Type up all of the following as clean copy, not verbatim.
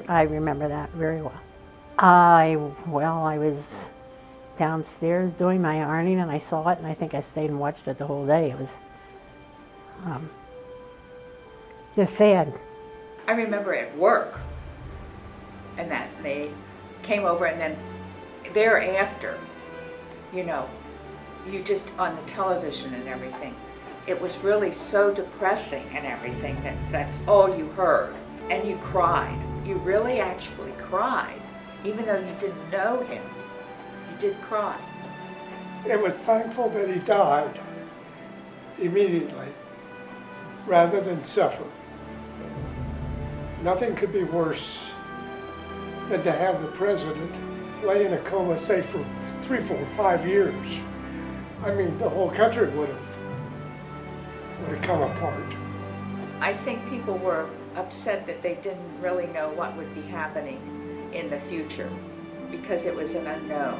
I remember that very well. Well, I was downstairs doing my ironing and I saw it, and I think I stayed and watched it the whole day. It was just sad. I remember at work, and that they came over, and then thereafter, you know, you just on the television and everything, it was really so depressing and everything that that's all you heard. And you cried. You really actually cried. Even though you didn't know him, you did cry. It was thankful that he died immediately rather than suffer. Nothing could be worse than to have the president lay in a coma, say, for 3, 4, 5 years. I mean, the whole country would have come apart. I think people were upset that they didn't really know what would be happening in the future because it was an unknown.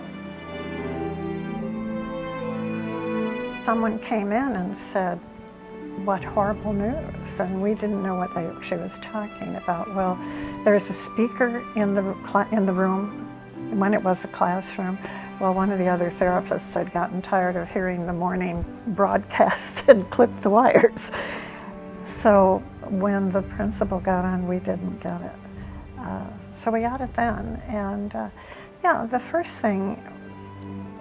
Someone came in and said, "What horrible news," and we didn't know what she was talking about. Well, there was a speaker in the room when it was a classroom. Well, one of the other therapists had gotten tired of hearing the morning broadcast and clipped the wires. So when the principal got on, we didn't get it. So we got it then. And yeah, the first thing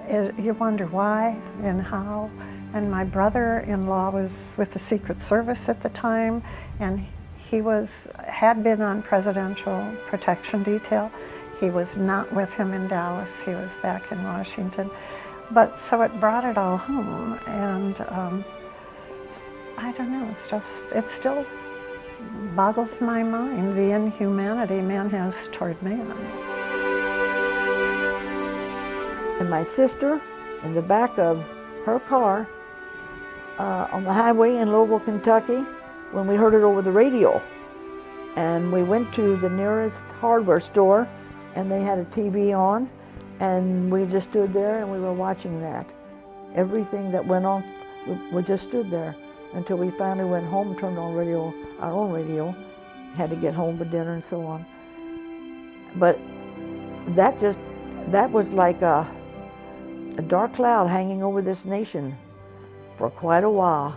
is you wonder why and how. And my brother-in-law was with the Secret Service at the time, and he had been on presidential protection detail. He was not with him in Dallas. He was back in Washington. But so it brought it all home, and I don't know, it still boggles my mind, the inhumanity man has toward man. And my sister, in the back of her car, on the highway in Louisville, Kentucky, when we heard it over the radio. And we went to the nearest hardware store, and they had a TV on, and we just stood there and we were watching that. Everything that went on, we just stood there until we finally went home and turned on our own radio, had to get home for dinner and so on. But that was like a dark cloud hanging over this nation for quite a while.